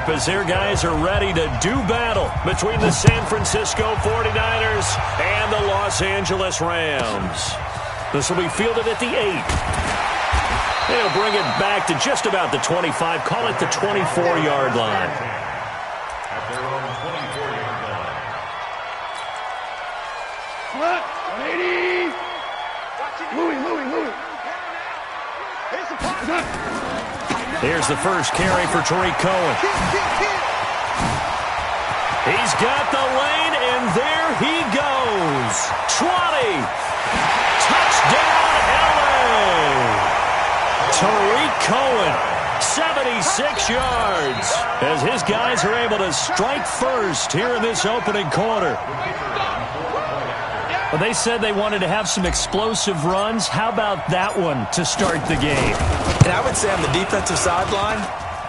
up as their guys are ready to do battle between the San Francisco 49ers and the Los Angeles Rams. This will be fielded at the 8. They'll bring it back to just about the 25, call it the 24-yard line. At their own 24-yard line. 180. Louis. Here's the first carry for Tariq Cohen. He's got the lane, and there he goes. 20. Touchdown, LA. Tariq Cohen, 76 yards, as his guys are able to strike first here in this opening quarter. Well, they said they wanted to have some explosive runs. How about that one to start the game? And I would say on the defensive sideline,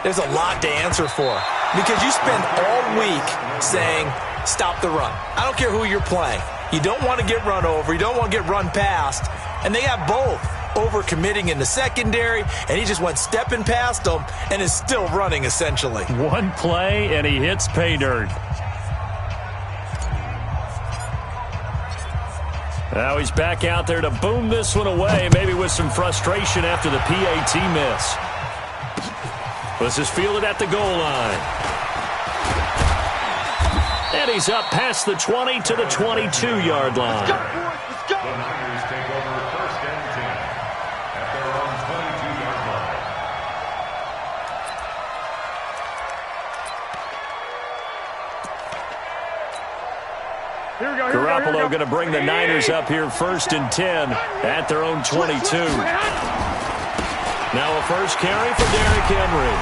there's a lot to answer for. Because you spend all week saying, stop the run. I don't care who you're playing. You don't want to get run over. You don't want to get run past. And they have both. Over-committing in the secondary, and he just went stepping past them and is still running, essentially. One play, and he hits pay dirt. Now he's back out there to boom this one away, maybe with some frustration after the PAT miss. This is fielded at the goal line. And he's up past the 20 to the 22-yard line. The Niners take over first and 10 at their own 22-yard line. Garoppolo going to bring the Niners up here first and 10 at their own 22. Now a first carry for Derrick Henry.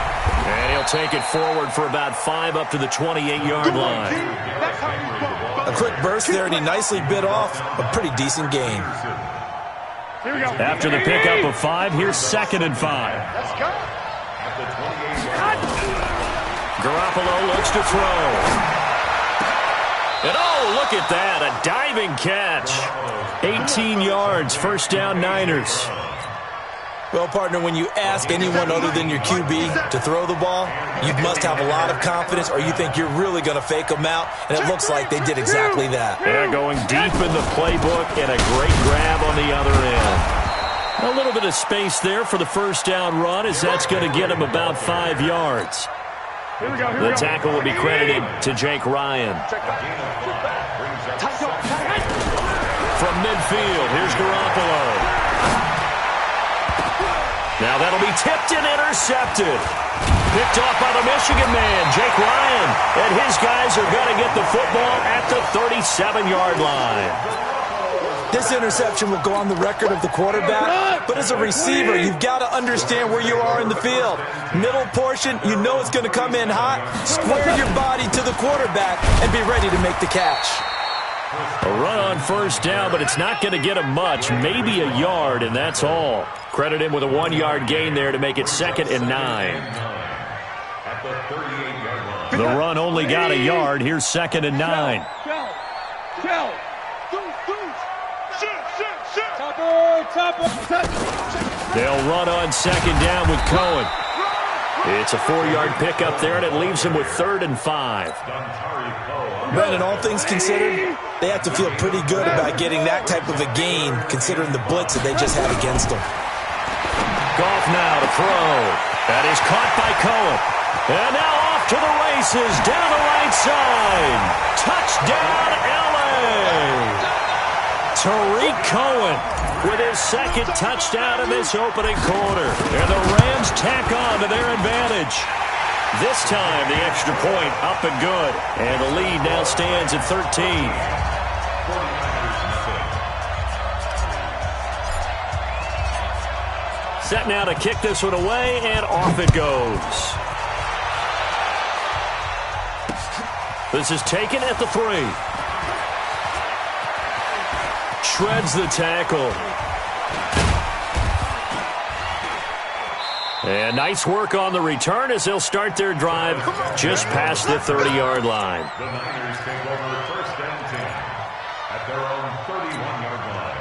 And he'll take it forward for about 5 up to the 28-yard line. A quick burst there, and he nicely bit off a pretty decent gain. After the pickup of 5, here's 2nd and 5. Garoppolo looks to throw. And oh, look at that, a diving catch. 18 yards, first down Niners. Well, partner, when you ask anyone other than your QB to throw the ball, you must have a lot of confidence, or you think you're really going to fake them out, and it looks like they did exactly that. They're going deep in the playbook, and a great grab on the other end. A little bit of space there for the first down run, as that's going to get him about 5 yards. The tackle will be credited to Jake Ryan. From midfield, here's Garoppolo. Now that'll be tipped and intercepted. Picked off by the Michigan man, Jake Ryan. And his guys are going to get the football at the 37-yard line. This interception will go on the record of the quarterback, but as a receiver, you've got to understand where you are in the field. Middle portion, you know it's going to come in hot. Square your body to the quarterback and be ready to make the catch. A run on first down, but it's not going to get him much, maybe a yard, and that's all. Credit him with a 1-yard gain there to make it 2nd and 9. The run only got a yard. Here's 2nd and 9. They'll run on 2nd down with Cohen. It's a 4-yard pickup there, and it leaves him with 3rd and 5. Brandon, all things considered, they have to feel pretty good about getting that type of a gain, considering the blitz that they just had against them. Goff now to throw. That is caught by Cohen. And now off to the races, down the right side. Touchdown, LA! Tariq Cohen with his 2nd touchdown in this opening quarter. And the Rams tack on to their advantage. This time, the extra point up and good. And the lead now stands at 13. Set now to kick this one away, and off it goes. This is taken at the 3. Shreds the tackle. And nice work on the return as they'll start their drive just past the 30-yard line. The Niners take over first and 10 at their own 31-yard line.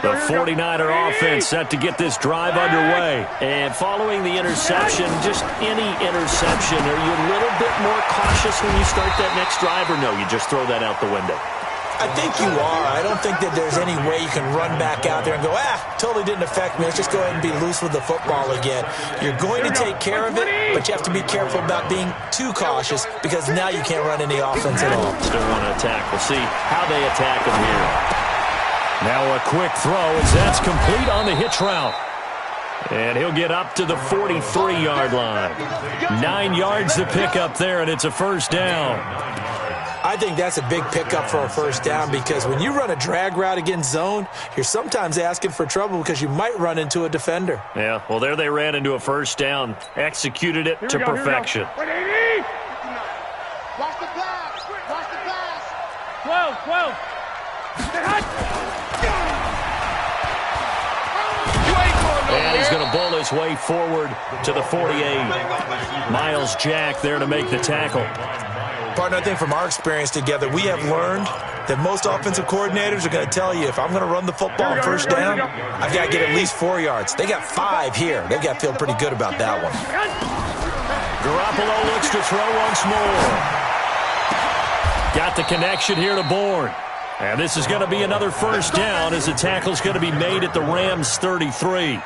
The 49er offense set to get this drive underway. And following the interception, just any interception, are you a little bit more cautious when you start that next drive, or no, you just throw that out the window? I think you are. I don't think that there's any way you can run back out there and go, totally didn't affect me. Let's just go ahead and be loose with the football again. You're going to take care of it, but you have to be careful about being too cautious because now you can't run any offense at all. Still want to attack. We'll see how they attack him here. Now a quick throw as that's complete on the hitch route. And he'll get up to the 43-yard line. 9 yards to pick up there, and it's a first down. I think that's a big pickup for a first down because when you run a drag route against zone, you're sometimes asking for trouble because you might run into a defender. Yeah, well, there they ran into a first down, executed it to perfection. Watch the pass. Watch the pass. 12. And he's going to bowl his way forward to the 48. Miles Jack there to make the tackle. Partner, I think from our experience together, we have learned that most offensive coordinators are going to tell you, if I'm going to run the football on first down, I've got to get at least 4 yards. They got 5 here. They've got to feel pretty good about that one. Garoppolo looks to throw once more. Got the connection here to Bourne. And this is going to be another first down as the tackle's going to be made at the Rams' 33.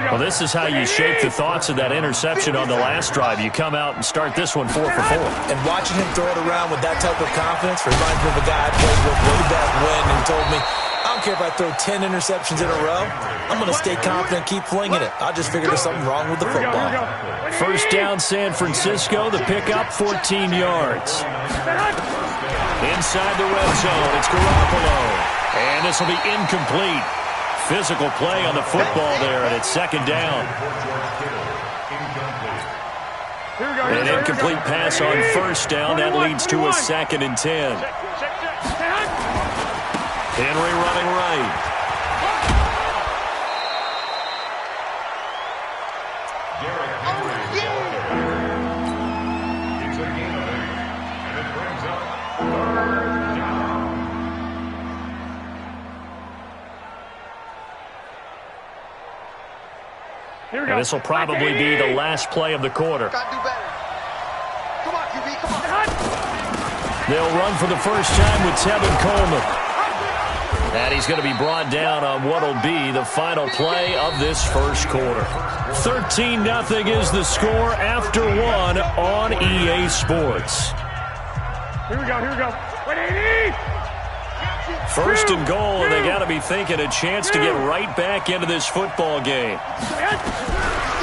Well, this is how you shape the thoughts of that interception on the last drive. You come out and start this one 4 for 4. And watching him throw it around with that type of confidence reminds me of a guy I played with way back when who told me, I don't care if I throw 10 interceptions in a row. I'm going to stay confident and keep flinging it. I just figured there's something wrong with the football. First down, San Francisco. The pickup, 14 yards. Inside the red zone, it's Garoppolo. And this will be incomplete. Physical play on the football there, and it's second down. An incomplete pass on first down. That leads to a 2nd and 10. Henry running right. And this will probably be the last play of the quarter. Come on, QB, come on. They'll run for the first time with Tevin Coleman. And he's going to be brought down on what will be the final play of this first quarter. 13-0 is the score after 1 on EA Sports. Here we go. 180. First and goal, and they got to be thinking a chance to get right back into this football game.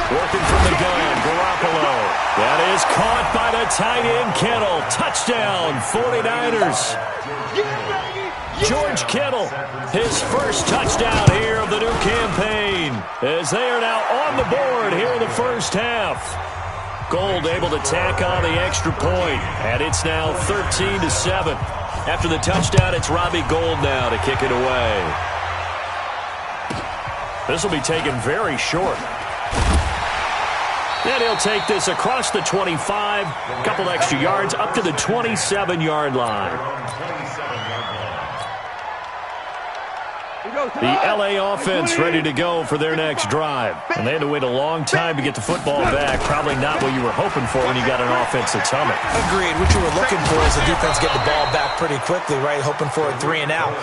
Working from the gun, Garoppolo. That is caught by the tight end, Kittle. Touchdown, 49ers. George Kittle, his first touchdown here of the new campaign, as they are now on the board here in the first half. Gold able to tack on the extra point, and it's now 13-7. After the touchdown, it's Robbie Gould now to kick it away. This will be taken very short. And he'll take this across the 25, a couple extra yards, up to the 27-yard line. The LA offense ready to go for their next drive. And they had to wait a long time to get the football back. Probably not what you were hoping for when you got an offense that's humming. Agreed. What you were looking for is the defense get the ball back pretty quickly, right? Hoping for a 3 and out.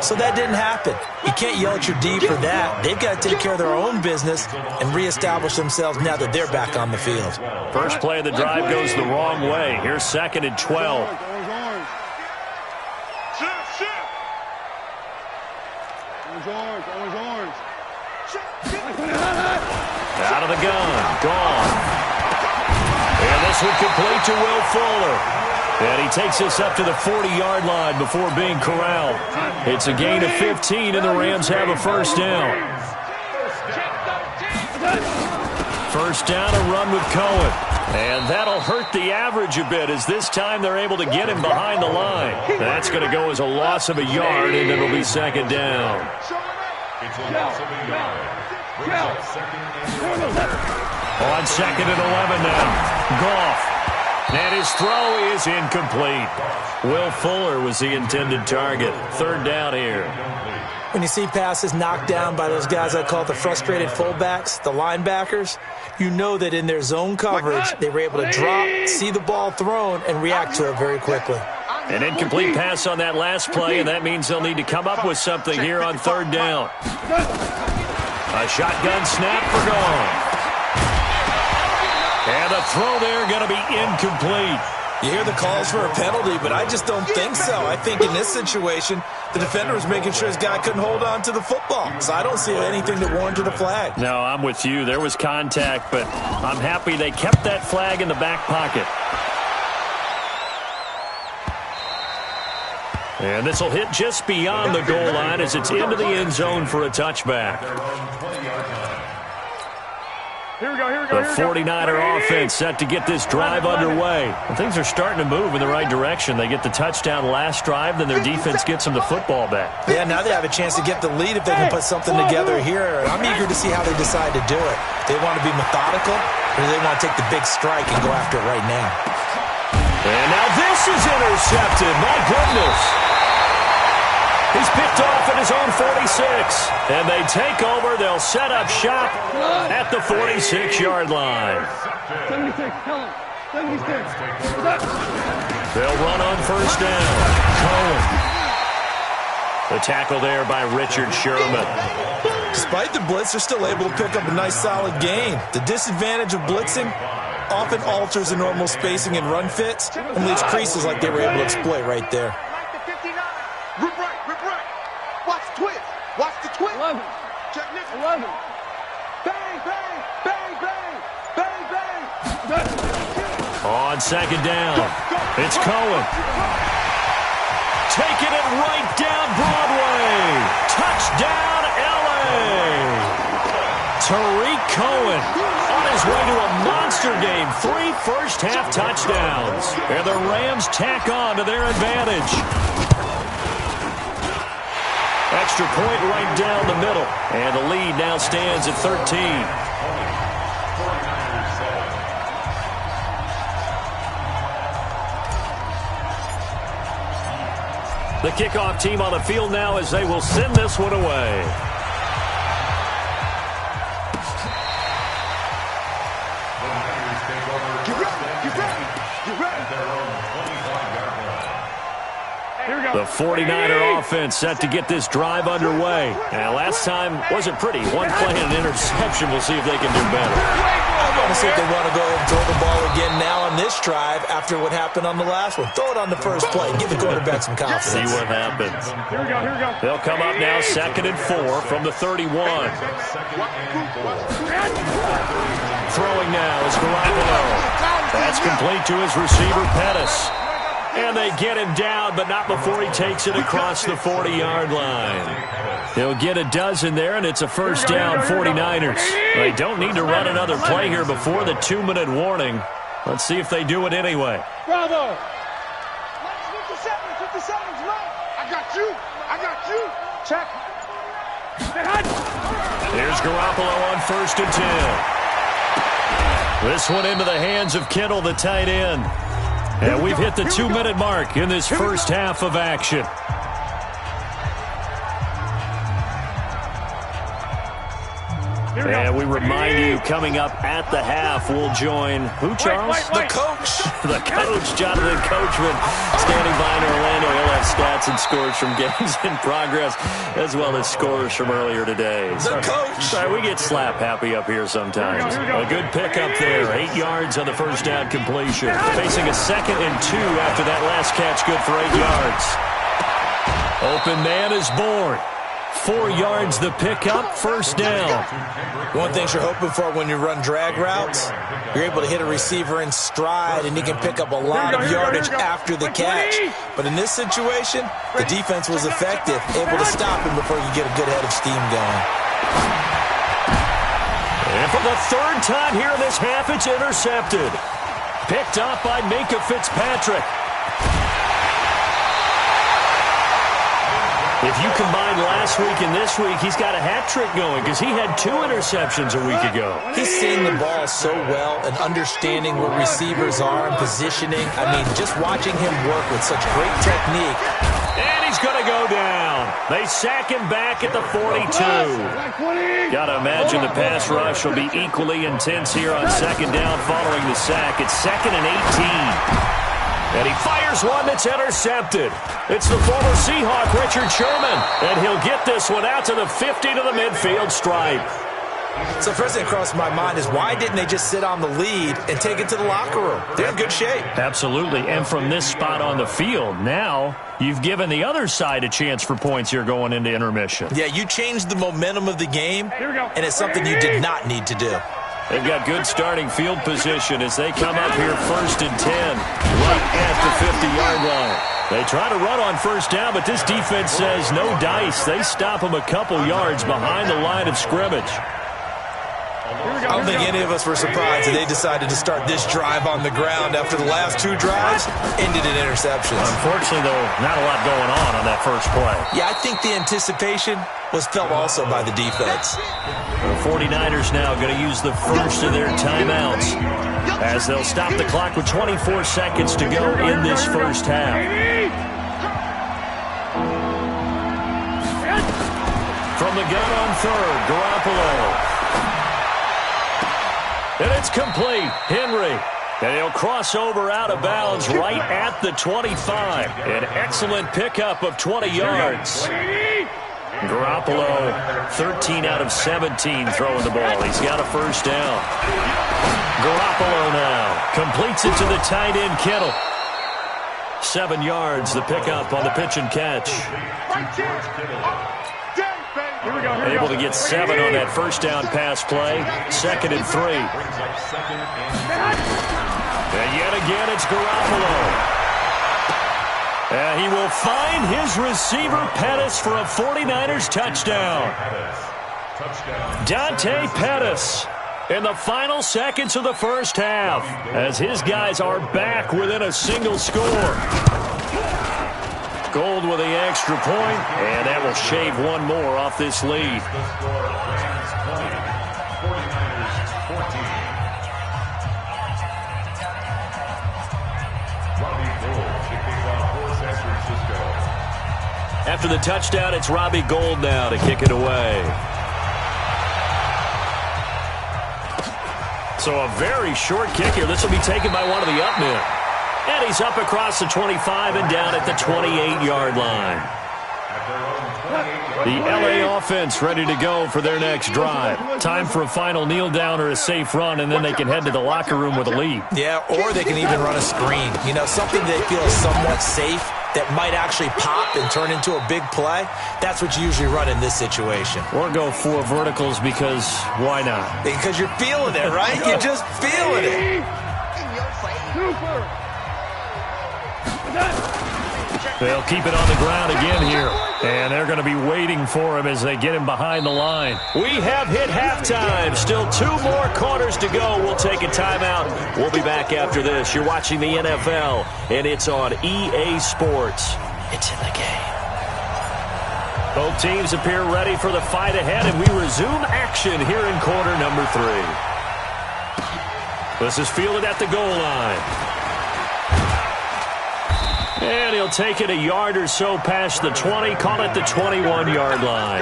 So that didn't happen. You can't yell at your D for that. They've got to take care of their own business and reestablish themselves now that they're back on the field. First play of the drive goes the wrong way. Here's 2nd and 12. Out of the gun. Gone. And this one complete to Will Fuller. And he takes this up to the 40-yard line before being corralled. It's a gain of 15, and the Rams have a first down. First down, a run with Cohen. And that'll hurt the average a bit, as this time they're able to get him behind the line. That's going to go as a loss of a yard, and it'll be second down. It's a loss of a yard. Brings up 2nd and 11. On 2nd and 11 now. Goff. And his throw is incomplete. Will Fuller was the intended target. Third down here. When you see passes knocked down by those guys I call the frustrated fullbacks, the linebackers, you know that in their zone coverage, they were able to drop, see the ball thrown, and react to it very quickly. An incomplete pass on that last play, and that means they'll need to come up with something here on third down. A shotgun snap for gone. And the throw there going to be incomplete. You hear the calls for a penalty, but I just don't think so. I think in this situation, the defender was making sure his guy couldn't hold on to the football. So I don't see anything that warranted a flag. No, I'm with you. There was contact, but I'm happy they kept that flag in the back pocket. And this will hit just beyond the goal line as it's into the end zone for a touchback. Here we go. The 49er offense set to get this drive underway. And things are starting to move in the right direction. They get the touchdown last drive, then their defense gets them the football back. Yeah, now they have a chance to get the lead if they can put something together here. I'm eager to see how they decide to do it. They want to be methodical, or do they want to take the big strike and go after it right now? And now this is intercepted. My goodness. He's picked off at his own 46. And they take over. They'll set up shop at the 46-yard line. 76, tell him. 76. They'll run on first down. Cohen. The tackle there by Richard Sherman. Despite the blitz, they're still able to pick up a nice solid gain. The disadvantage of blitzing often alters the normal spacing and run fits and leaves creases like they were able to exploit right there. Rip right. Watch the twist. Watch the twist. 11. Check this. 11. Bang, bang, bang, bang, bang, bang. On second down, it's Cohen. Taking it right down Broadway. Touchdown, L.A. Tariq Cohen on his way to a monster game. 3 first-half touchdowns. And the Rams tack on to their advantage. Extra point right down the middle. And the lead now stands at 13. The kickoff team on the field now as they will send this one away. The 49er offense set to get this drive underway. And last time wasn't pretty. One play and an interception. We'll see if they can do better. I want to see if they want to go ahead and throw the ball again now on this drive after what happened on the last one. Throw it on the first play. Give the quarterback some confidence. See what happens. Here we go. They'll come up now 2nd and 4 from the 31. Throwing now is Garoppolo. That's complete to his receiver, Pettis. And they get him down, but not before he takes it across the 40-yard line. He'll get a dozen there, and it's a first down, 49ers. They don't need to run another play here before the 2-minute warning. Let's see if they do it anyway. Bravo. 57, Mike. I got you. Check. Here's Garoppolo on 1st and 10. This one into the hands of Kittle, the tight end. And we've hit the 2-minute mark in this first half of action. And we remind you, coming up at the half, we'll join who, Charles? The coach. The coach, Jonathan Coachman, standing by in Orlando. He'll have stats and scores from games in progress, as well as scores from earlier today. The coach. Sorry, we get slap happy up here sometimes. A good pickup there. 8 yards on the first down completion. Facing a 2nd and 2 after that last catch, good for 8 yards. Open man is born. 4 yards the pickup, first down. One thing you're hoping for when you run drag routes, you're able to hit a receiver in stride, and he can pick up a lot of yardage after the catch. But in this situation, the defense was effective, able to stop him before you get a good head of steam going. And for the 3rd time here in this half, it's intercepted. Picked up by Minkah Fitzpatrick. If you combine last week and this week, he's got a hat trick going because he had 2 interceptions a week ago. He's seeing the ball so well and understanding what receivers are and positioning. I mean, just watching him work with such great technique. And he's going to go down. They sack him back at the 42. Got to imagine the pass rush will be equally intense here on second down following the sack. It's 2nd and 18. And he fires one that's intercepted. It's the former Seahawk, Richard Sherman. And he'll get this one out to the 50 to the midfield stripe. So first thing that crossed my mind is why didn't they just sit on the lead and take it to the locker room? They're in good shape. Absolutely. And from this spot on the field, now you've given the other side a chance for points here going into intermission. Yeah, you changed the momentum of the game, and it's something you did not need to do. They've got good starting field position as they come up here 1st and 10, right at the 50-yard line. They try to run on first down, but this defense says no dice. They stop them a couple yards behind the line of scrimmage. I don't think any of us were surprised that they decided to start this drive on the ground after the last 2 drives ended in interceptions. Unfortunately, though, not a lot going on that first play. Yeah, I think the anticipation was felt also by the defense. The 49ers now going to use the first of their timeouts as they'll stop the clock with 24 seconds to go in this first half. From the gun on third, Garoppolo. And it's complete. Henry. And he'll cross over out of bounds right at the 25. An excellent pickup of 20 yards. Garoppolo, 13 out of 17 throwing the ball. He's got a first down. Garoppolo now completes it to the tight end, Kittle. 7 yards, the pickup on the pitch and catch. Able to get 7 on that first down pass play. 2nd and 3. And yet again, it's Garoppolo. And he will find his receiver, Pettis, for a 49ers touchdown. Dante Pettis in the final seconds of the first half as his guys are back within a single score. Gold with the extra point, and that will shave one more off this lead. After the touchdown, it's Robbie Gould now to kick it away. So a very short kick here. This will be taken by one of the up men. And he's up across the 25 and down at the 28-yard line. The LA offense ready to go for their next drive. Time for a final kneel down or a safe run, and then they can head to the locker room with a lead. Yeah, or they can even run a screen. You know, something they feel is somewhat safe that might actually pop and turn into a big play. That's what you usually run in this situation. Or go 4 verticals because why not? Because you're feeling it, right? You're just feeling it. They'll keep it on the ground again here. And they're going to be waiting for him as they get him behind the line. We have hit halftime. Still 2 more quarters to go. We'll take a timeout. We'll be back after this. You're watching the NFL, and it's on EA Sports. It's in the game. Both teams appear ready for the fight ahead, and we resume action here in quarter number 3. This is fielded at the goal line. And he'll take it a yard or so past the 20, call it the 21-yard line.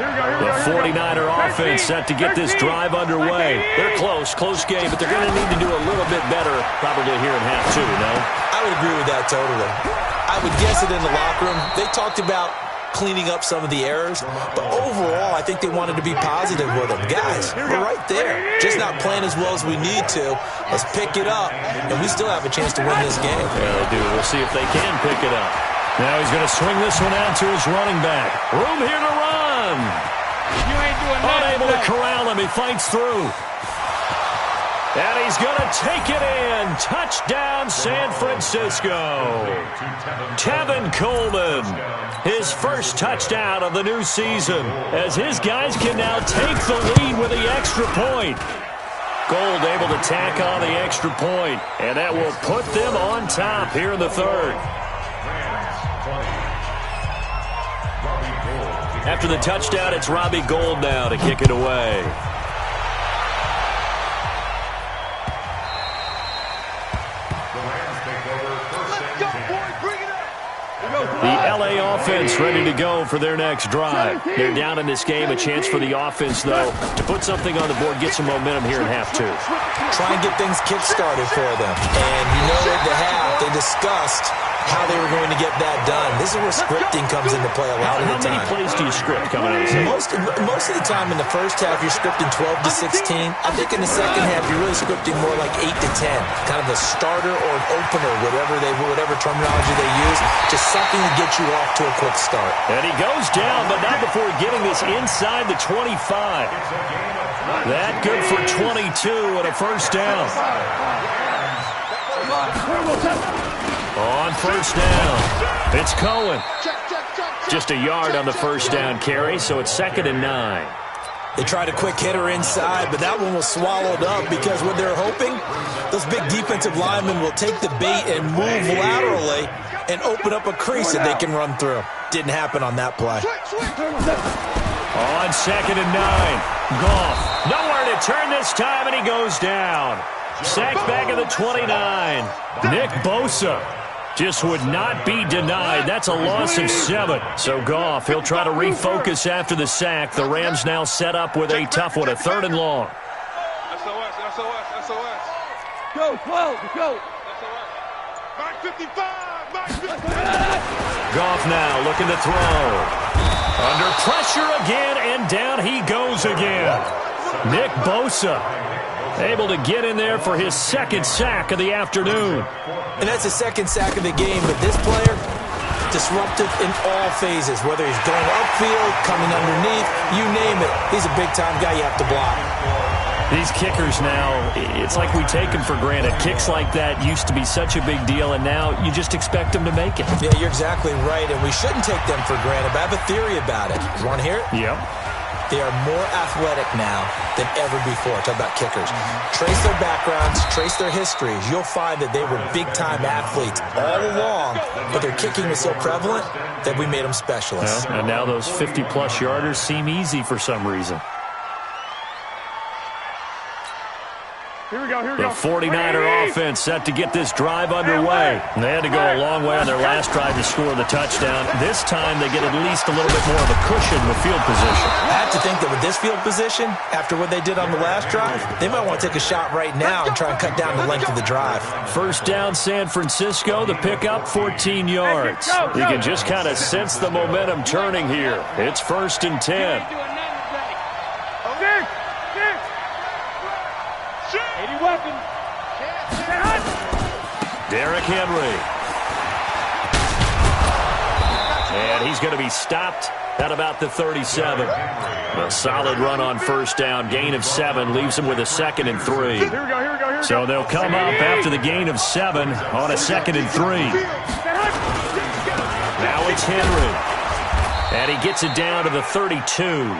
The 49er offense set to get this drive underway. They're close game, but they're going to need to do a little bit better probably here in half 2, no? I would agree with that totally. I would guess it in the locker room. They talked about cleaning up some of the errors, but overall, I think they wanted to be positive with them. Guys, we're right there. Just not playing as well as we need to. Let's pick it up, and we still have a chance to win this game. Yeah, they do. We'll see if they can pick it up. Now he's going to swing this one out to his running back. Room here to run. You ain't doing nothing. Unable to corral him. He fights through. And he's going to take it in. Touchdown, San Francisco. Tevin Coleman, his first touchdown of the new season, as his guys can now take the lead with the extra point. Gould able to tack on the extra point, and that will put them on top here in the third. After the touchdown, it's Robbie Gould now to kick it away. The LA offense ready to go for their next drive. They're down in this game. A chance for the offense, though, to put something on the board, get some momentum here in half two. Try and get things kick-started for them. And you know at the half, they discussed how they were going to get that done. This is where scripting comes into play a lot of the time. How many plays do you script coming out of the Most of the time in the first half, you're scripting 12 to 16. I think in the second half, you're really scripting more like 8 to 10. Kind of a starter or an opener, whatever terminology they use. Just something to get you off to a quick start. And he goes down, but not before getting this inside the 25. That good for 22 and a first down. On first down, it's Cohen. Just a yard on the first down carry, so it's 2nd and 9. They tried a quick hitter inside, but that one was swallowed up because what they're hoping, those big defensive linemen will take the bait and move laterally and open up a crease that they can run through. Didn't happen on that play. On 2nd and 9, Goff. Nowhere to turn this time, and he goes down. Sacked back at the 29. Nick Bosa just would not be denied. That's a loss of 7. So Goff, he'll try to refocus after the sack. The Rams now set up with a tough one, a 3rd and long. SOS. Go, 12, go. Mark 55, Mark 55. Goff now looking to throw. Under pressure again, and down he goes again. Nick Bosa able to get in there for his 2nd sack of the afternoon. And that's the 2nd sack of the game, but this player, disruptive in all phases, whether he's going upfield, coming underneath, you name it. He's a big-time guy you have to block. These kickers now, it's like we take them for granted. Kicks like that used to be such a big deal, and now you just expect them to make it. Yeah, you're exactly right, and we shouldn't take them for granted, but I have a theory about it. You want to hear it? Yep. They are more athletic now than ever before. Talk about kickers. Trace their backgrounds, trace their histories. You'll find that they were big-time athletes all along, but their kicking was so prevalent that we made them specialists. Well, and now those 50-plus yarders seem easy for some reason. Here we go. The 49er offense set to get this drive underway. They had to go a long way on their last drive to score the touchdown. This time they get at least a little bit more of a cushion with field position. I have to think that with this field position, after what they did on the last drive, they might want to take a shot right now and try and cut down the length of the drive. First down, San Francisco. The pickup, 14 yards. You can just kind of sense the momentum turning here. It's 1st and 10. Derrick Henry. And he's going to be stopped at about the 37. A solid run on first down. Gain of 7 leaves him with a 2nd and 3. Here we go. So they'll come up after the gain of 7 on a 2nd and 3. Now it's Henry. And he gets it down to the 32.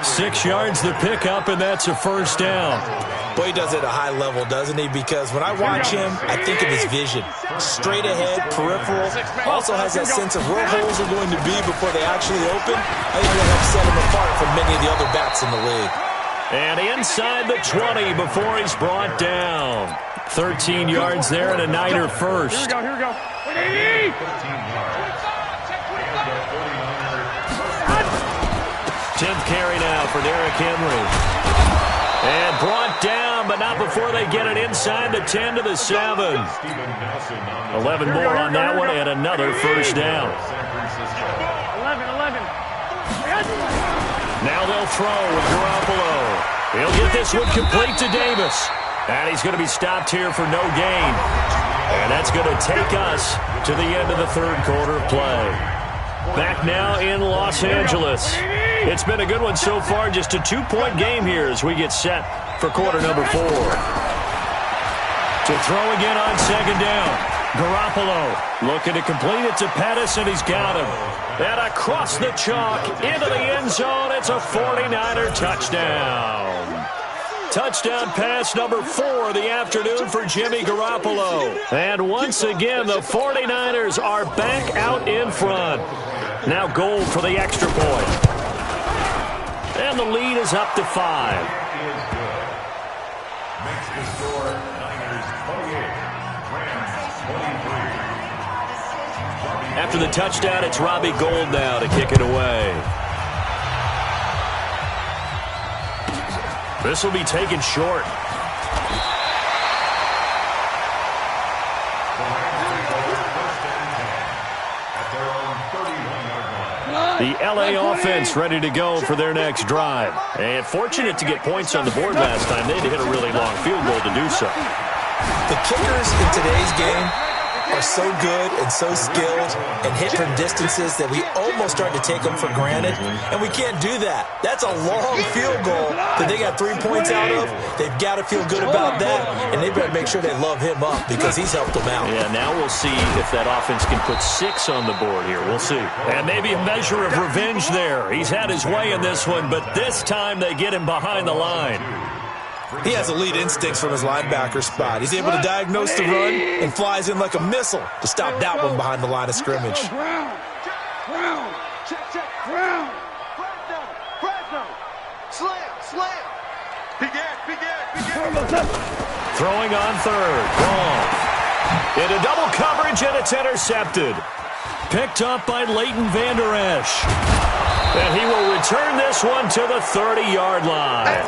6 yards the pickup, and that's a first down. Boy, he does it at a high level, doesn't he? Because when I watch him, I think of his vision. Straight ahead, peripheral. Also has that sense of where holes are going to be before they actually open. I think that helps set him apart from many of the other backs in the league. And inside the 20 before he's brought down. 13 yards there and a Niner first. Here we go. 10th carry now for Derrick Henry. And brought down, but not before they get it inside the 10 to the 7. 11 more on that one, and another first down. 11. Now they'll throw with Garoppolo. He'll get this one complete to Davis. And he's going to be stopped here for no gain. And that's going to take us to the end of the 3rd quarter of play. Back now in Los Angeles. It's been a good one so far. Just a 2-point game here as we get set for quarter number 4. To throw again on 2nd down. Garoppolo looking to complete it to Pettis, and he's got him. And across the chalk into the end zone. It's a 49er touchdown. Touchdown pass number 4 of the afternoon for Jimmy Garoppolo. And once again, the 49ers are back out in front. Now goal for the extra point. And the lead is up to 5. Is good. Makes the score Niners 28, Rams 23. After the touchdown, it's Robbie Gould now to kick it away. This will be taken short. The LA offense ready to go for their next drive. And fortunate to get points on the board last time. They had to hit a really long field goal to do so. The kickers in today's game are so good and so skilled and hit from distances that we almost start to take them for granted, and we can't do that. That's a long field goal that they got 3 points out of. They've got to feel good about that, and they better make sure they love him up because he's helped them out. Yeah, now we'll see if that offense can put 6 on the board here. We'll see. And maybe a measure of revenge there. He's had his way in this one, but this time they get him behind the line. He has elite instincts from his linebacker spot. He's able to diagnose the run and flies in like a missile to stop that one behind the line of scrimmage. Brown. Check. Brown. Fresno. Slam. Begin. Throwing on third. Wrong. Into double coverage, and it's intercepted. Picked up by Leighton Vander Esch. And he will return this one to the 30-yard line.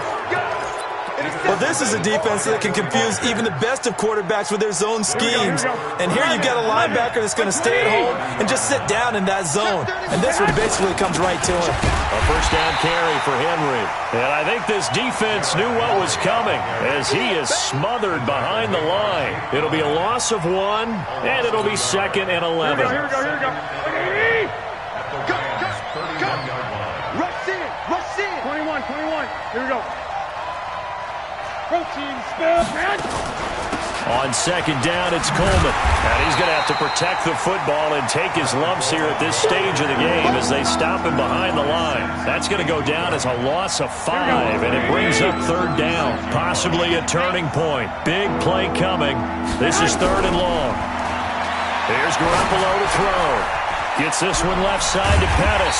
Well, this is a defense that can confuse even the best of quarterbacks with their zone schemes. And here you've got a linebacker that's going to stay at home and just sit down in that zone. And this one basically comes right to him. A first down carry for Henry. And I think this defense knew what was coming as he is smothered behind the line. It'll be a loss of 1, and it'll be 2nd and 11. Here we go. Rush in. 21. Here we go. Protein spell, man. On 2nd down, it's Coleman. And he's going to have to protect the football and take his lumps here at this stage of the game as they stop him behind the line. That's going to go down as a loss of 5, and it brings up 3rd down. Possibly a turning point. Big play coming. This is 3rd and long. Here's Garoppolo to throw. Gets this one left side to Pettis.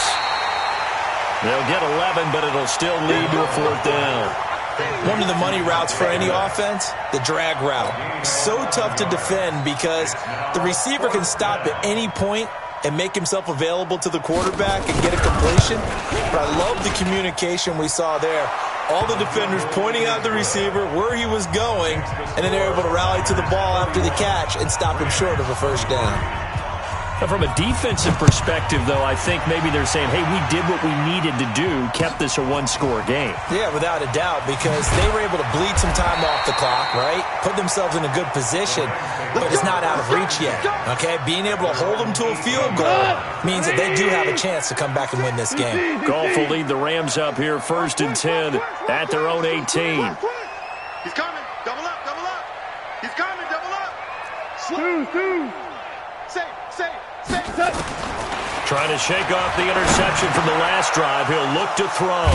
They'll get 11, but it'll still lead to a 4th down. One of the money routes for any offense, the drag route. So tough to defend because the receiver can stop at any point and make himself available to the quarterback and get a completion. But I love the communication we saw there. All the defenders pointing out the receiver, where he was going, and then they're able to rally to the ball after the catch and stop him short of a 1st down. Now, from a defensive perspective, though, I think maybe they're saying, hey, we did what we needed to do, kept this a 1-score game. Yeah, without a doubt, because they were able to bleed some time off the clock, right? Put themselves in a good position, but it's not out of reach yet, okay? Being able to hold them to a field goal means that they do have a chance to come back and win this game. Goff will lead the Rams up here 1st and 10 at their own 18. He's coming. Double up. He's coming. Double up. Two. Say. Trying to shake off the interception from the last drive. He'll look to throw.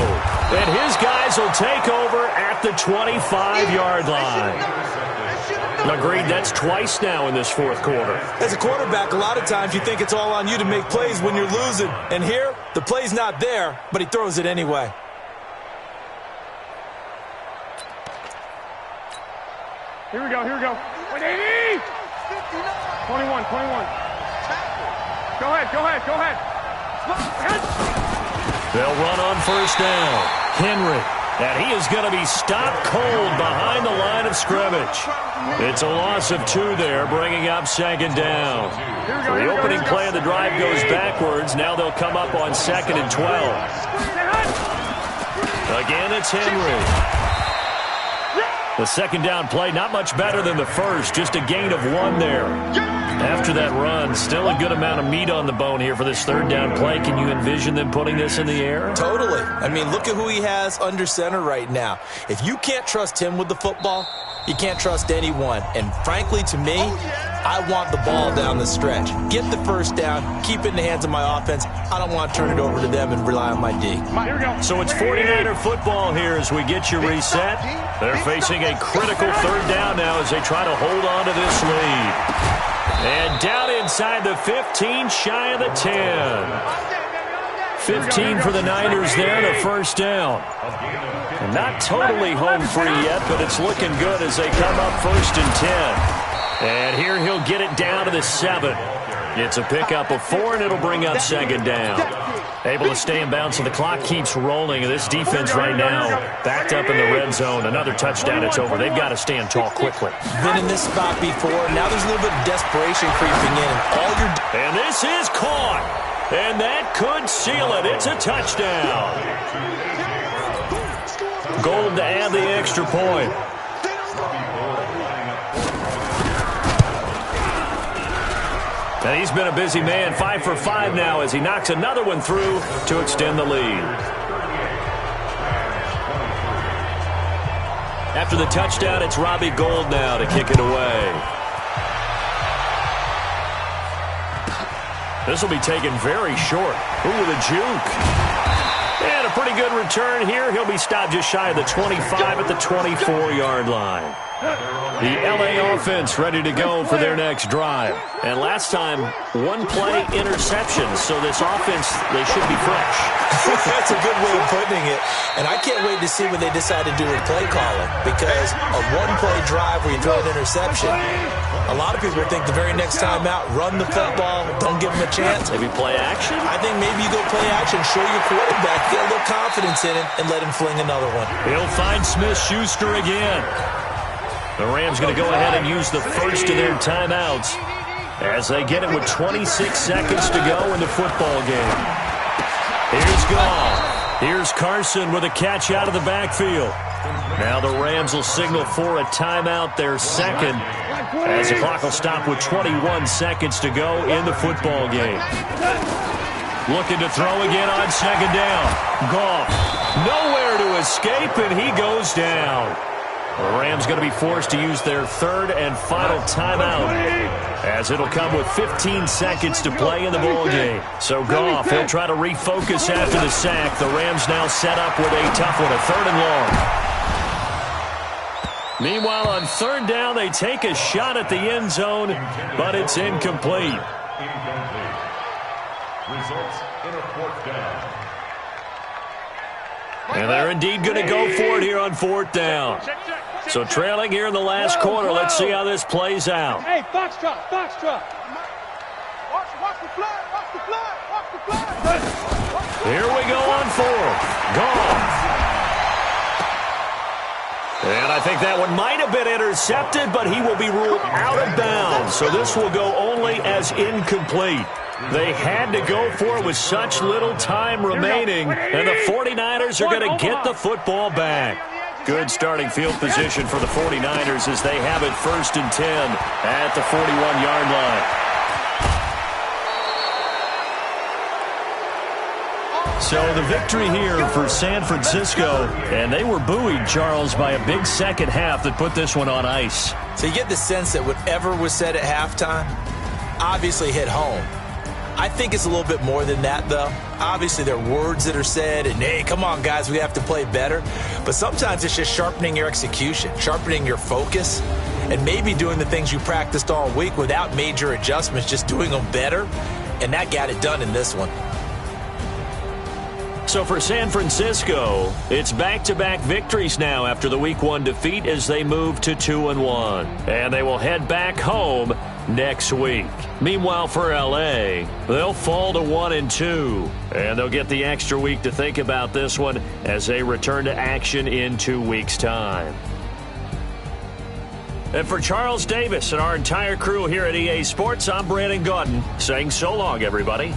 And his guys will take over at the 25-yard line. Agreed, that's twice now in this 4th quarter. As a quarterback, a lot of times you think it's all on you to make plays when you're losing. And here, the play's not there, but he throws it anyway. Here we go. 21. Go ahead. They'll run on 1st down. Henry. And he is going to be stopped cold behind the line of scrimmage. It's a loss of 2 there, bringing up 2nd down. So the opening play of the drive goes backwards. Now they'll come up on 2nd and 12. Again, it's Henry. The 2nd down play, not much better than the first, just a gain of 1 there. After that run, still a good amount of meat on the bone here for this 3rd down play. Can you envision them putting this in the air? Totally. I mean, look at who he has under center right now. If you can't trust him with the football, you can't trust anyone. And frankly, to me, I want the ball down the stretch. Get the first down, keep it in the hands of my offense. I don't want to turn it over to them and rely on my D. Here we go. So it's 49er football here as we get you reset. They're facing a critical third down now as they try to hold on to this lead. And down inside the 15, shy of the 10. 15 for the Niners there, the first down. Not totally home free yet, but it's looking good as they come up 1st and 10. And here he'll get it down to the 7. It's a pickup of 4, and it'll bring up 2nd down. Able to stay in bounds, so the clock keeps rolling. And this defense right now backed up in the red zone. Another touchdown, it's over. They've got to stand tall quickly. Been in this spot before. Now there's a little bit of desperation creeping in. And this is caught. And that could seal it. It's a touchdown. Gold to add the extra point. And he's been a busy man, 5 for 5 now as he knocks another one through to extend the lead. After the touchdown, it's Robbie Gould now to kick it away. This will be taken very short. Ooh, with a juke. And a pretty good return here. He'll be stopped just shy of the 25 at the 24-yard line. The LA offense ready to go for their next drive. And last time, 1-play interception. So this offense, they should be fresh. That's a good way of putting it. And I can't wait to see what they decide to do with play calling. Because a 1-play drive where you throw an interception, a lot of people think the very next time out, run the football, don't give them a chance. Maybe play action? I think maybe you go play action, show your quarterback, get a little confidence in it, and let him fling another one. He'll find Smith-Schuster again. The Rams going to go ahead and use the first of their timeouts as they get it with 26 seconds to go in the football game. Here's Goff. Here's Carson with a catch out of the backfield. Now the Rams will signal for a timeout, their second, as the clock will stop with 21 seconds to go in the football game. Looking to throw again on 2nd down. Goff nowhere to escape, and he goes down. The Rams going to be forced to use their 3rd and final timeout as it'll come with 15 seconds to play in the ball game. So Goff, he'll try to refocus after the sack. The Rams now set up with a tough one, a 3rd and long. Meanwhile, on 3rd down, they take a shot at the end zone, but it's incomplete. Results in a 4th down. And they're indeed going to go for it here on 4th down. So trailing here in the last quarter. Let's see how this plays out. Hey, foxtrot, foxtrot. Watch the flag, watch the flag, watch the flag. Here we go on 4th. Gone. And I think that one might have been intercepted, but he will be ruled out of bounds. So this will go only as incomplete. They had to go for it with such little time remaining, and the 49ers are going to get the football back. Good starting field position for the 49ers as they have it 1st and 10 at the 41-yard line. So the victory here for San Francisco, and they were buoyed, Charles, by a big second half that put this one on ice. So you get the sense that whatever was said at halftime obviously hit home. I think it's a little bit more than that, though. Obviously, there are words that are said, and, hey, come on, guys, we have to play better. But sometimes it's just sharpening your execution, sharpening your focus, and maybe doing the things you practiced all week without major adjustments, just doing them better. And that got it done in this one. So for San Francisco, it's back-to-back victories now after the Week 1 defeat as they move to 2-1. And they will head back home next week. Meanwhile, for LA, they'll fall to 1-2. And they'll get the extra week to think about this one as they return to action in 2 weeks' time. And for Charles Davis and our entire crew here at EA Sports, I'm Brandon Gaudin saying so long, everybody.